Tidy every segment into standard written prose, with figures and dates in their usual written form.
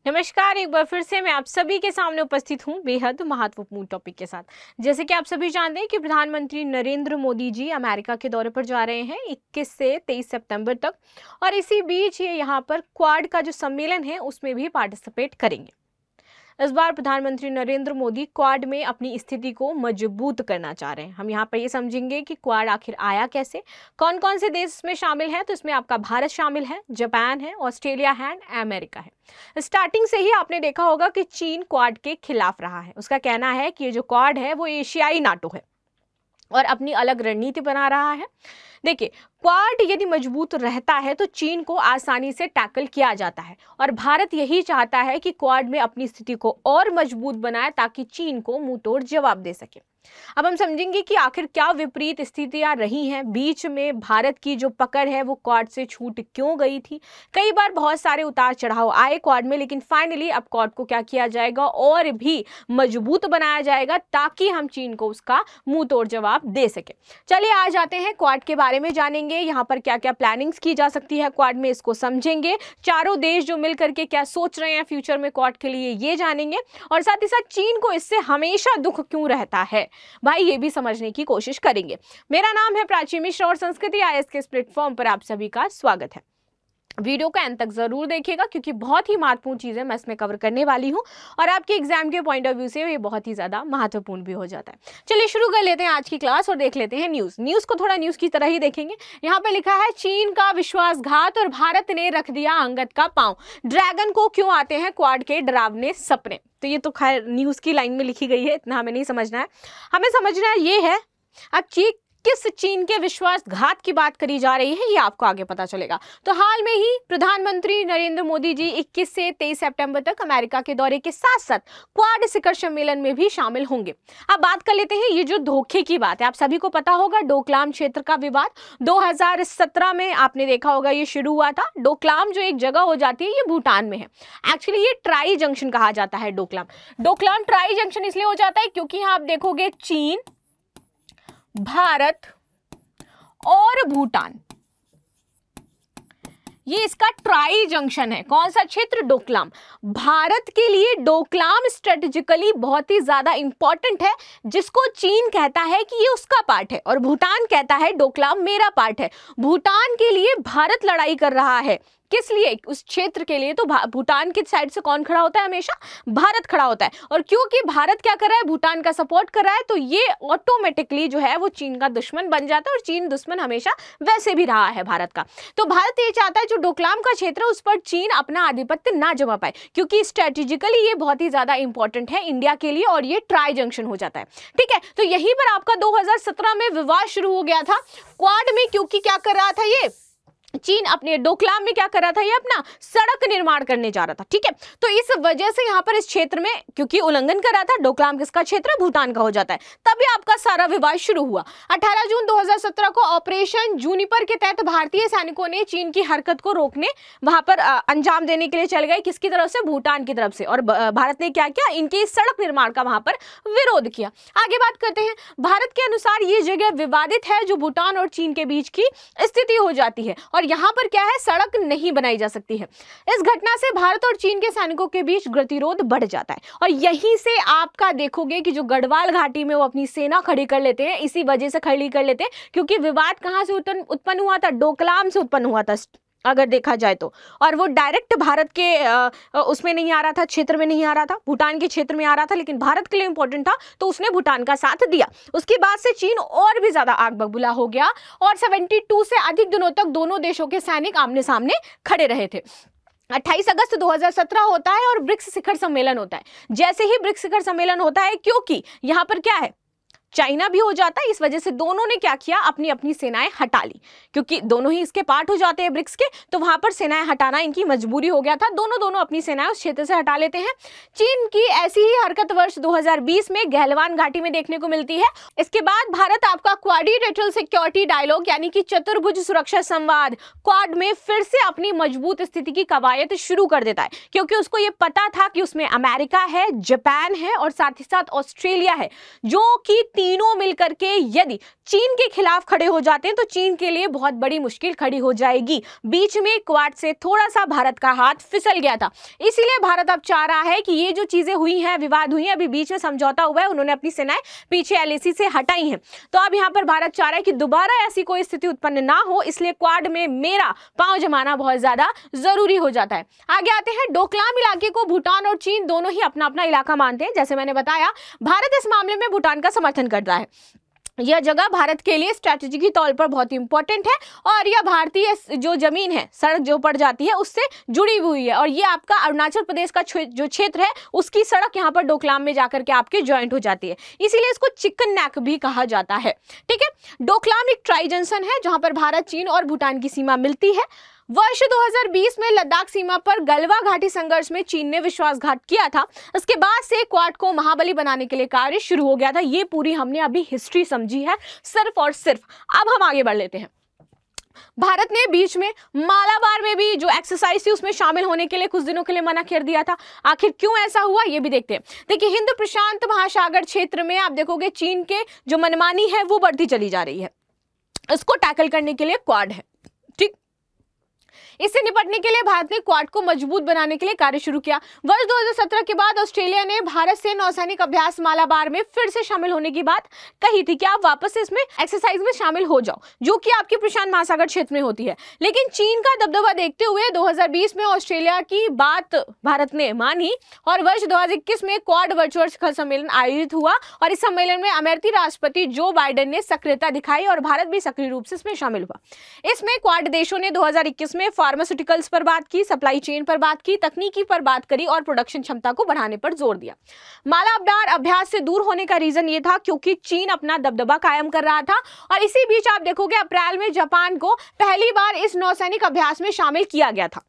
नमस्कार, एक बार फिर से मैं आप सभी के सामने उपस्थित हूं बेहद महत्वपूर्ण टॉपिक के साथ। जैसे कि आप सभी जानते हैं कि प्रधानमंत्री नरेंद्र मोदी जी अमेरिका के दौरे पर जा रहे हैं 21 से 23 सितंबर तक, और इसी बीच ये यहाँ पर क्वाड का जो सम्मेलन है उसमें भी पार्टिसिपेट करेंगे। इस बार प्रधानमंत्री नरेंद्र मोदी क्वाड में अपनी स्थिति को मजबूत करना चाह रहे हैं। हम यहाँ पर ये समझेंगे कि क्वाड आखिर आया कैसे, कौन कौन से देश इसमें शामिल हैं। तो इसमें आपका भारत शामिल है, जापान है, ऑस्ट्रेलिया है, अमेरिका है। स्टार्टिंग से ही आपने देखा होगा कि चीन क्वाड के खिलाफ रहा है। उसका कहना है कि ये जो क्वाड है वो एशियाई नाटो है और अपनी अलग रणनीति बना रहा है। देखिए, क्वाड यदि मजबूत रहता है तो चीन को आसानी से टैकल किया जाता है, और भारत यही चाहता है कि क्वाड में अपनी स्थिति को और मजबूत बनाए ताकि चीन को मुंहतोड़ जवाब दे सके। अब हम समझेंगे कि आखिर क्या विपरीत स्थितियां रही हैं, बीच में भारत की जो पकड़ है वो क्वाड से छूट क्यों गई थी। कई बार बहुत सारे उतार चढ़ाव आए क्वाड में, लेकिन फाइनली अब क्वाड को क्या किया जाएगा, और भी मजबूत बनाया जाएगा ताकि हम चीन को उसका मुंह तोड़ जवाब दे सके। चलिए आज आते हैं क्वाड के बारे में जानेंगे, यहाँ पर क्या क्या प्लानिंग्स की जा सकती है क्वाड में, इसको समझेंगे। चारों देश जो मिलकर के क्या सोच रहे हैं फ्यूचर में क्वाड के लिए, ये जानेंगे। और साथ ही साथ चीन को इससे हमेशा दुख क्यों रहता है भाई, ये भी समझने की कोशिश करेंगे। मेरा नाम है प्राची मिश्रा और संस्कृति आईएएस के इस प्लेटफॉर्म पर आप सभी का स्वागत है। वीडियो को अंत तक जरूर देखिएगा क्योंकि बहुत ही महत्वपूर्ण चीजें मैं इसमें कवर करने वाली हूं, और आपके एग्जाम के पॉइंट ऑफ व्यू से ये बहुत ही ज्यादा महत्वपूर्ण भी हो जाता है। चलिए शुरू कर लेते हैं आज की क्लास और देख लेते हैं न्यूज को थोड़ा न्यूज की तरह ही देखेंगे। यहाँ पे लिखा है चीन का विश्वासघात और भारत ने रख दिया अंगद का पांव, ड्रैगन को क्यों आते हैं क्वाड के डरावने सपने। तो ये तो खैर न्यूज की लाइन में लिखी गई है, इतना हमें नहीं समझना है। हमें समझना ये है अब किस चीन के विश्वासघात की बात करी जा रही है, ये आपको आगे पता चलेगा। तो हाल में ही प्रधानमंत्री नरेंद्र मोदी जी 21 से 23 सितंबर तक अमेरिका के दौरे के साथ साथ क्वाड शिखर सम्मेलन में भी शामिल होंगे। अब बात कर लेते हैं ये जो धोखे की बात है। आप सभी को पता होगा डोकलाम क्षेत्र का विवाद 2017 में आपने देखा होगा ये शुरू हुआ था। डोकलाम जो एक जगह हो जाती है ये भूटान में है। एक्चुअली ये ट्राई जंक्शन कहा जाता है। डोकलाम ट्राई जंक्शन इसलिए हो जाता है क्योंकि यहाँ आप देखोगे चीन, भारत और भूटान, ये इसका ट्राई जंक्शन है। कौन सा क्षेत्र? डोकलाम। भारत के लिए डोकलाम स्ट्रेटेजिकली बहुत ही ज्यादा इंपॉर्टेंट है, जिसको चीन कहता है कि ये उसका पार्ट है और भूटान कहता है डोकलाम मेरा पार्ट है। भूटान के लिए भारत लड़ाई कर रहा है, किस लिए? उस क्षेत्र के लिए। तो भूटान की साइड से कौन खड़ा होता है? हमेशा भारत खड़ा होता है। और क्योंकि भारत क्या कर रहा है? भूटान का सपोर्ट कर रहा है, तो ये ऑटोमेटिकली जो है वो चीन का दुश्मन बन जाता है, और चीन दुश्मन हमेशा वैसे भी रहा है भारत का। तो भारत ये चाहता है जो डोकलाम का क्षेत्र है उस पर चीन अपना आधिपत्य ना जमा पाए, क्योंकि स्ट्रेटेजिकली ये बहुत ही ज्यादा इंपॉर्टेंट है इंडिया के लिए, और ये ट्राई जंक्शन हो जाता है। ठीक है, तो यहीं पर आपका 2017 में विवाद शुरू हो गया था क्वाड में, क्योंकि क्या कर रहा था ये चीन अपने डोकलाम में क्या कर रहा था, ये अपना सड़क निर्माण करने जा रहा था। ठीक है, तो इस वजह से यहाँ पर इस क्षेत्र में क्योंकि उल्लंघन कर रहा था, डोकलाम किसका क्षेत्र है? भूटान का हो जाता है। तभी आपका सारा विवाद शुरू हुआ। 18 जून 2017 को ऑपरेशन जूनिपर के तहत भारतीय सैनिकों ने चीन की हरकत को रोकने वहां पर अंजाम देने के लिए चल गए। किसकी तरफ से? भूटान की तरफ से। और भारत ने क्या किया? इनके सड़क निर्माण का वहां पर विरोध किया। आगे बात करते हैं। भारत के अनुसार ये जगह विवादित है जो भूटान और चीन के बीच की स्थिति हो जाती है, और यहां पर क्या है? सड़क नहीं बनाई जा सकती है। इस घटना से भारत और चीन के सैनिकों के बीच गतिरोध बढ़ जाता है, और यहीं से आपका देखोगे कि जो गढ़वाल घाटी में वो अपनी सेना खड़ी कर लेते हैं। इसी वजह से खड़ी कर लेते हैं क्योंकि विवाद कहां से उत्पन्न हुआ था? डोकलाम से उत्पन्न हुआ था अगर देखा जाए तो। और वो डायरेक्ट भारत के उसमें नहीं आ रहा था, क्षेत्र में नहीं आ रहा था, भूटान के क्षेत्र में आ रहा था, लेकिन भारत के लिए इंपॉर्टेंट था तो उसने भूटान का साथ दिया। उसके बाद से चीन और भी ज्यादा आग बबूला हो गया, और 72 से अधिक दिनों तक दोनों देशों के सैनिक आमने सामने खड़े रहे थे। 28 अगस्त 2017 होता है और ब्रिक्स शिखर सम्मेलन होता है। जैसे ही ब्रिक्स शिखर सम्मेलन होता है, क्योंकि यहाँ पर क्या है? चाइना भी हो जाता है, इस वजह से दोनों ने क्या किया? अपनी अपनी सेनाएं हटा ली, क्योंकि दोनों ही इसके पार्ट हो जाते हैं ब्रिक्स के, तो वहां पर सेनाएं हटाना इनकी मजबूरी हो गया था। दोनों अपनी सेनाएं उस क्षेत्र से हटा लेते हैं। चीन की ऐसी ही हरकत वर्ष 2020 में गहलवान घाटी में देखने को मिलती है। इसके बाद भारत आपका क्वाड्रिलेटरल सिक्योरिटी डायलॉग यानी कि चतुर्भुज सुरक्षा संवाद क्वाड में फिर से अपनी मजबूत स्थिति की कवायद शुरू कर देता है, क्योंकि उसको ये पता था कि उसमें अमेरिका है, जापान है और साथ ही साथ ऑस्ट्रेलिया है, जो कि तीनों मिलकर के यदि चीन के खिलाफ खड़े हो जाते हैं तो चीन के लिए बहुत बड़ी मुश्किल खड़ी हो जाएगी। बीच में क्वाड से थोड़ा सा भारत का हाथ फिसल गया था, इसीलिए भारत अब चाह रहा है कि ये जो चीजें हुई हैं, विवाद हुई हैं, अभी बीच में समझौता हुआ है, उन्होंने अपनी सेनाएं पीछे LAC से हटाई हैं, तो अब यहाँ पर भारत चाह रहा है कि दोबारा ऐसी कोई स्थिति उत्पन्न ना हो, इसलिए क्वाड में मेरा पांव जमाना बहुत ज्यादा जरूरी हो जाता है। आगे आते हैं, डोकलाम इलाके को भूटान और चीन दोनों ही अपना अपना इलाका मानते हैं। जैसे मैंने बताया, भारत इस मामले में भूटान का समर्थन करता है। यह जगह भारत के लिए स्ट्रैटेजी के तौर पर बहुत इंपॉर्टेंट है और यह भारतीय जो जमीन है, सड़क जो पड़ जाती है उससे जुड़ी हुई है, और ये आपका अरुणाचल प्रदेश का जो क्षेत्र है उसकी सड़क यहाँ पर डोकलाम में जाकर के आपके ज्वाइंट हो जाती है, इसीलिए इसको चिकन नेक भी कहा जाता है। ठीक है, डोकलाम एक ट्राई जंक्शन है जहां पर भारत, चीन और भूटान की सीमा मिलती है। वर्ष 2020 में लद्दाख सीमा पर गलवा घाटी संघर्ष में चीन ने विश्वासघात किया था। इसके बाद से क्वाड को महाबली बनाने के लिए कार्य शुरू हो गया था। ये पूरी हमने अभी हिस्ट्री समझी है सिर्फ और सिर्फ। अब हम आगे बढ़ लेते हैं। भारत ने बीच में मालाबार में भी जो एक्सरसाइज थी उसमें शामिल होने के लिए कुछ दिनों के लिए मना कर दिया था। आखिर क्यों ऐसा हुआ ये भी देखते हैं। देखिए, हिंद प्रशांत महासागर क्षेत्र में आप देखोगे चीन के जो मनमानी है वो बढ़ती चली जा रही है, इसको टैकल करने के लिए क्वाड है। ठीक, इससे निपटने के लिए भारत ने क्वाड को मजबूत बनाने के लिए कार्य शुरू किया। वर्ष 2017 के बाद ऑस्ट्रेलिया ने भारत से नौसैनिक अभ्यास मालाबार में फिर से शामिल होने की बात कही थी कि आप वापस से इसमें एक्सरसाइज में शामिल हो जाओ, जो कि आपके प्रशांत महासागर क्षेत्र में होती है। लेकिन चीन का दबदबा देखते हुए 2020 में ऑस्ट्रेलिया की बात भारत ने मानी और वर्ष 2021 में क्वाड वर्चुअल शिखर सम्मेलन आयोजित हुआ और इस सम्मेलन में अमेरिकी राष्ट्रपति जो बाइडेन ने सक्रियता दिखाई और भारत भी सक्रिय रूप से इसमें शामिल हुआ। इसमें क्वाड देशों ने 2021 में फार्मास्यूटिकल्स पर बात की, सप्लाई चेन पर बात की, तकनीकी पर बात करी और प्रोडक्शन क्षमता को बढ़ाने पर जोर दिया। मालाबार अभ्यास से दूर होने का रीजन ये था क्योंकि चीन अपना दबदबा कायम कर रहा था और इसी बीच आप देखोगे अप्रैल में जापान को पहली बार इस नौसैनिक अभ्यास में शामिल किया गया था।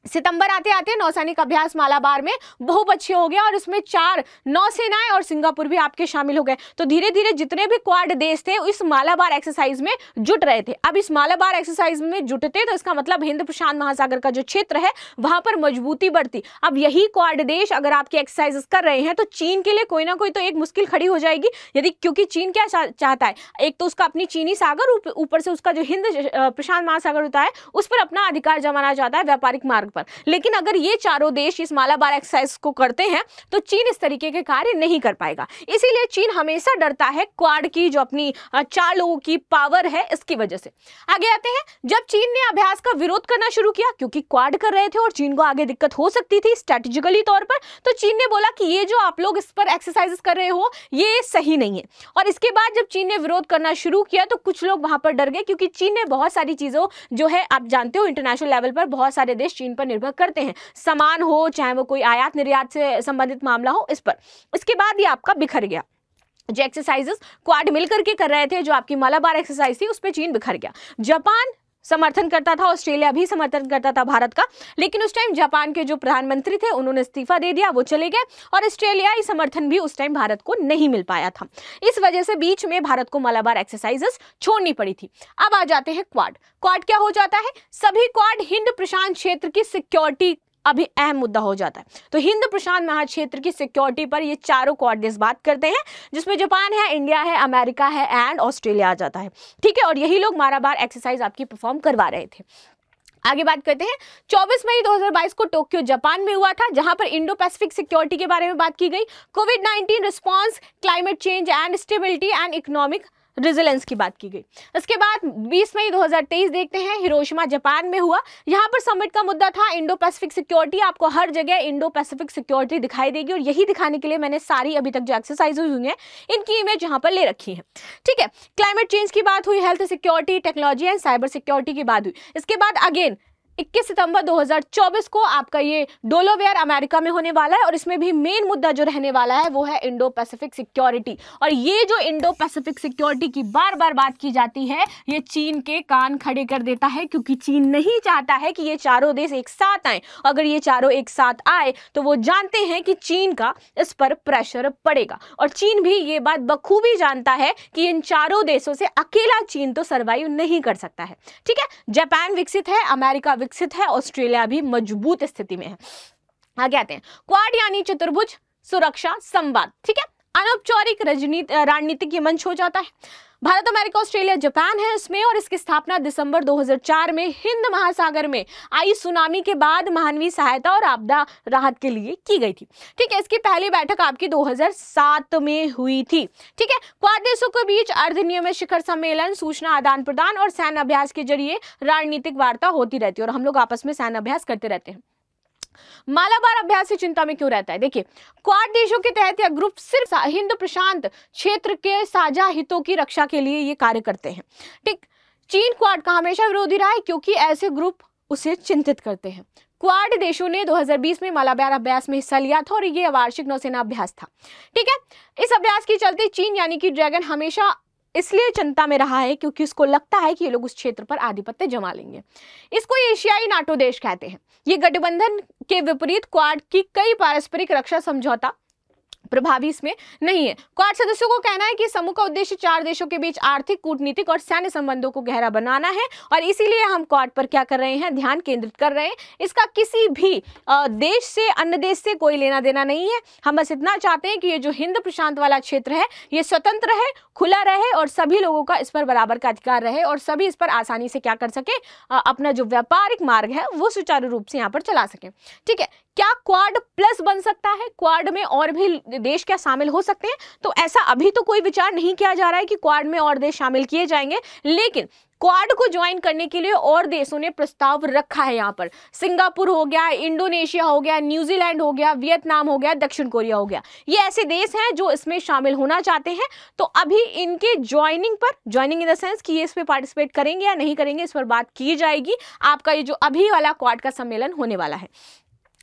सितंबर आते आते नौसैनिक अभ्यास मालाबार में बहुत अच्छे हो गया और इसमें 4 नौसेनाएं और सिंगापुर भी आपके शामिल हो गए। तो धीरे धीरे जितने भी क्वाड देश थे इस मालाबार एक्सरसाइज में जुट रहे थे। अब इस मालाबार एक्सरसाइज में जुटते तो इसका मतलब हिंद प्रशांत महासागर का जो क्षेत्र है वहां पर मजबूती बढ़ती। अब यही क्वाड देश अगर आपके एक्सरसाइजेस कर रहे हैं तो चीन के लिए कोई ना कोई तो एक मुश्किल खड़ी हो जाएगी। यदि क्योंकि चीन क्या चाहता है, एक तो उसका अपनी चीनी सागर, ऊपर से उसका जो हिंद प्रशांत महासागर होता है उस पर अपना अधिकार जमाना चाहता है व्यापारिक मार्ग पर। लेकिन अगर ये चारों देश इस मालाबार एक्सरसाइज को करते हैं तो चीन इस तरीके के कार्य नहीं कर पाएगा। इसीलिए चीन हमेशा डरता है क्वाड की जो अपनी 4 लोगों की पावर है इसकी वजह से। आगे आते हैं, जब चीन ने अभ्यास का विरोध करना शुरू किया क्योंकि क्वाड कर रहे थे और चीन को आगे दिक्कत हो सकती थी स्ट्रेटेजिकली तौर पर, तो चीन ने बोला कि ये जो आप लोग इस पर एक्सरसाइजेस कर रहे हो ये सही नहीं है। और इसके बाद जब चीन ने विरोध करना शुरू किया तो कुछ लोग वहां पर डर गए क्योंकि चीन ने बहुत सारी चीजों जो है आप जानते हो इंटरनेशनल लेवल पर बहुत सारे देश चीन पर निर्भर करते हैं, सामान हो चाहे वो कोई आयात निर्यात से संबंधित मामला हो इस पर। इसके बाद ये आपका बिखर गया। जो एक्सरसाइजेस क्वाड मिलकर के कर रहे थे, जो आपकी मालाबार एक्सरसाइज थी उस पर चीन बिखर गया। जापान समर्थन करता था, ऑस्ट्रेलिया भी समर्थन करता था भारत का, लेकिन उस टाइम जापान के जो प्रधानमंत्री थे उन्होंने इस्तीफा दे दिया, वो चले गए और ऑस्ट्रेलियाई समर्थन भी उस टाइम भारत को नहीं मिल पाया था। इस वजह से बीच में भारत को मालाबार एक्सरसाइजेस छोड़नी पड़ी थी। अब आ जाते हैं क्वाड। क्वाड क्या हो जाता है, सभी क्वाड हिंद प्रशांत क्षेत्र की सिक्योरिटी अभी अहम मुद्दा हो जाता है। तो हिंद प्रशांत महाक्षेत्र की सिक्योरिटी पर ये चारों क्वाड देश बात करते हैं, जिसमें जापान है, इंडिया है, अमेरिका है एंड ऑस्ट्रेलिया आ जाता है। ठीक है, और यही लोग मालाबार एक्सरसाइज आपकी परफॉर्म करवा रहे थे। आगे बात करते हैं, 24 मई 2022 को टोक्यो जापान में हुआ था, जहां पर इंडो पैसिफिक सिक्योरिटी के बारे में बात की गई, कोविड-19 response, climate change and stability and economic resilience की बात की गई। इसके बाद 20 मई 2023 देखते हैं, हिरोशिमा जापान में हुआ। यहाँ पर समिट का मुद्दा था इंडो पैसिफिक सिक्योरिटी। आपको हर जगह इंडो पैसिफिक सिक्योरिटी दिखाई देगी और यही दिखाने के लिए मैंने सारी अभी तक जो एक्सरसाइज हुई हैं इनकी इमेज यहाँ पर ले रखी है। ठीक है, क्लाइमेट चेंज की बात हुई, health security, technology and cyber security की बात हुई। इसके बाद अगेन 21 सितंबर 2024 को आपका ये डेलावेयर अमेरिका में होने वाला है और इसमें भी मेन मुद्दा जो रहने वाला है वो है इंडो पैसिफिक सिक्योरिटी। और ये जो इंडो पैसिफिक सिक्योरिटी की बार बार बात की जाती है ये चीन के कान खड़े कर देता है, क्योंकि चीन नहीं चाहता है कि ये चारों देश एक साथ आए। अगर ये चारों एक साथ आए तो वो जानते हैं कि चीन का इस पर प्रेशर पड़ेगा और चीन भी ये बात बखूबी जानता है कि इन चारों देशों से अकेला चीन तो सर्वाइव नहीं कर सकता है। ठीक है, जापान विकसित है, अमेरिका विकसित है, ऑस्ट्रेलिया भी मजबूत स्थिति में है। आगे आते हैं, क्वाड यानी चतुर्भुज सुरक्षा संवाद। ठीक है, अनौपचारिक रणनीतिक ये मंच हो जाता है। भारत, अमेरिका, ऑस्ट्रेलिया, जापान है इसमें, और इसकी स्थापना दिसंबर 2004 में हिंद महासागर में आई सुनामी के बाद मानवीय सहायता और आपदा राहत के लिए की गई थी। ठीक है, इसकी पहली बैठक आपकी 2007 में हुई थी। ठीक है, क्वाड देशों के बीच अर्धनियमित शिखर सम्मेलन, सूचना आदान प्रदान और सैन्य अभ्यास के जरिए रणनीतिक वार्ता होती रहती है, और हम लोग आपस में सैन्य अभ्यास करते रहते हैं। मालाबार अभ्यास से चिंता में क्यों रहता है? देखिए, क्वाड देशों के तहत यह ग्रुप सिर्फ हिंद प्रशांत क्षेत्र के साझा हितों की रक्षा के लिए ये कार्य करते हैं। ठीक, चीन क्वाड का हमेशा विरोधी रहा है क्योंकि ऐसे ग्रुप उसे चिंतित करते हैं। क्वाड देशों ने 2020 में मालाबार अभ्यास में हिस्सा लिया था और ये वार्षिक नौसेना अभ्यास था। ठीक है, इस अभ्यास के चलते चीन यानी कि ड्रैगन हमेशा इसलिए चिंता में रहा है क्योंकि उसको लगता है कि ये लोग उस क्षेत्र पर आधिपत्य जमा लेंगे। इसको एशियाई नाटो देश कहते हैं। ये गठबंधन के विपरीत क्वाड की कई पारस्परिक रक्षा समझौता प्रभावी इसमें नहीं है। क्वाड सदस्यों को कहना है कि समूह का उद्देश्य 4 देशों के बीच आर्थिक, कूटनीतिक और सैन्य संबंधों को गहरा बनाना है, और इसीलिए हम क्वाड पर क्या कर रहे हैं, ध्यान केंद्रित कर रहे हैं। इसका किसी भी देश से, अन्य देश से कोई लेना देना नहीं है। हम बस इतना चाहते हैं कि ये जो हिंद प्रशांत वाला क्षेत्र है ये स्वतंत्र है, खुला रहे और सभी लोगों का इस पर बराबर का अधिकार रहे, और सभी इस पर आसानी से क्या कर सके, अपना जो व्यापारिक मार्ग है वो सुचारू रूप से यहाँ पर चला सके। ठीक है, क्या क्वाड प्लस बन सकता है? क्वाड में और भी देश क्या शामिल हो सकते हैं? तो ऐसा अभी तो कोई विचार नहीं किया जा रहा है कि क्वाड में और देश शामिल किए जाएंगे, लेकिन क्वाड को ज्वाइन करने के लिए और देशों ने प्रस्ताव रखा है। यहाँ पर सिंगापुर हो गया, इंडोनेशिया हो गया, न्यूजीलैंड हो गया, वियतनाम हो गया, दक्षिण कोरिया हो गया। ये ऐसे देश हैं जो इसमें शामिल होना चाहते हैं। तो अभी इनके ज्वाइनिंग इन द सेंस कि ये इसमें पार्टिसिपेट करेंगे या नहीं करेंगे, इस पर बात की जाएगी। आपका ये जो अभी वाला क्वाड का सम्मेलन होने वाला है,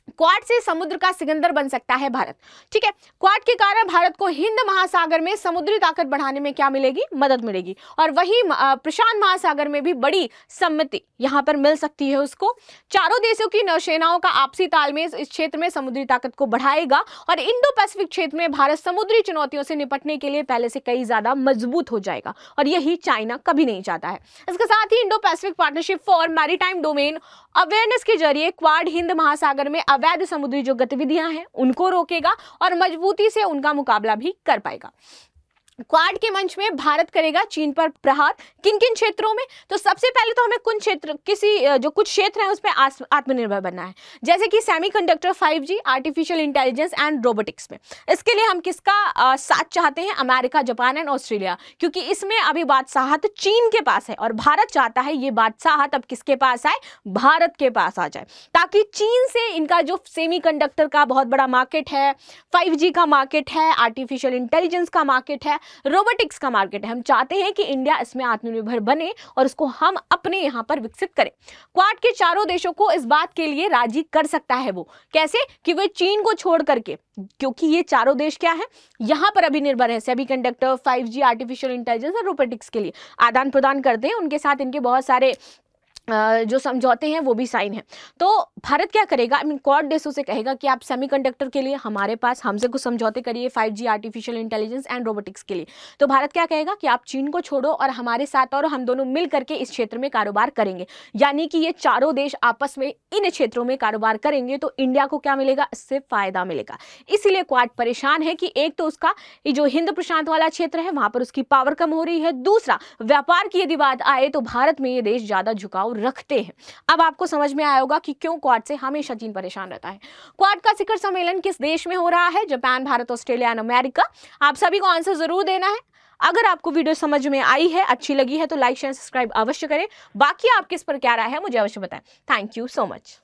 क्वाड से समुद्र का सिकंदर बन सकता है भारत। ठीक है, क्वाड के कारण भारत को हिंद महासागर में समुद्री ताकत बढ़ाने में क्या मिलेगी, मदद मिलेगी, और वही प्रशांत महासागर में भी बड़ी सम्मति यहां पर मिल सकती है उसको। चारों देशों की नौसेनाओं का आपसी तालमेल इस क्षेत्र में समुद्री ताकत को बढ़ाएगा, और इंडो पैसिफिक क्षेत्र में भारत समुद्री चुनौतियों से निपटने के लिए पहले से कई ज्यादा मजबूत हो जाएगा, और यही चाइना कभी नहीं चाहता है। इसके साथ ही Indo Pacific partnership for maritime domain awareness के जरिए क्वाड हिंद महासागर में अवैध समुद्री जो गतिविधियां हैं उनको रोकेगा और मजबूती से उनका मुकाबला भी कर पाएगा। क्वाड के मंच में भारत करेगा चीन पर प्रहार। किन किन क्षेत्रों में? तो सबसे पहले तो हमें कुछ क्षेत्र हैं उसमें आत्मनिर्भर बनना है, जैसे कि semiconductor, 5G, artificial intelligence and robotics में। इसके लिए हम किसका साथ चाहते हैं? अमेरिका, जापान एंड ऑस्ट्रेलिया, क्योंकि इसमें अभी बादशाहत चीन के पास है, और भारत चाहता है ये बादशाहत अब किसके पास आए? भारत के पास आ जाए, ताकि चीन से इनका जो सेमीकंडक्टर का बहुत बड़ा मार्केट है, 5G का मार्केट है, आर्टिफिशियल इंटेलिजेंस का मार्केट है, रोबोटिक्स का मार्केट है, हम चाहते हैं कि इंडिया इसमें आत्मनिर्भर बने और उसको हम अपने यहां पर विकसित करें। क्वाड के चारों देशों को इस बात के लिए राजी कर सकता है वो, कैसे? कि वे चीन को छोड़ करके, क्योंकि ये चारों देश क्या है, यहां पर अभी निर्भर है सेमीकंडक्टर, 5G, आर्टिफिशियल इंटेलिजेंस और रोबोटिक्स के लिए आदान प्रदान करते हैं। उनके साथ इनके बहुत सारे जो समझौते हैं वो भी साइन है। तो भारत क्या करेगा? क्वाड देशों से कहेगा कि आप सेमीकंडक्टर के लिए हमारे पास हमसे कुछ समझौते करिए, 5G, artificial intelligence and robotics के लिए। तो भारत क्या कहेगा कि आप चीन को छोड़ो और हमारे साथ, और हम दोनों मिल करके इस क्षेत्र में कारोबार करेंगे। यानी कि ये चारों देश आपस में इन क्षेत्रों में कारोबार करेंगे, तो इंडिया को क्या मिलेगा? इससे फायदा मिलेगा। इसीलिए क्वाड परेशान है कि एक तो उसका ये जो हिंद प्रशांत वाला क्षेत्र है वहां पर उसकी पावर कम हो रही है, दूसरा व्यापार की यदि बात आए तो भारत में ये देश ज्यादा झुकाव रखते हैं। अब आपको समझ में आया होगा कि क्यों क्वाड से हमेशा चीन परेशान रहता है। क्वाड का शिखर सम्मेलन किस देश में हो रहा है? Japan, Bharat, Australia and America. आप सभी को आंसर जरूर देना है। अगर आपको वीडियो समझ में आई है, अच्छी लगी है, तो लाइक शेयर सब्सक्राइब अवश्य करें। बाकी आपके इस पर क्या राय है मुझे अवश्य बताएं। Thank you so much.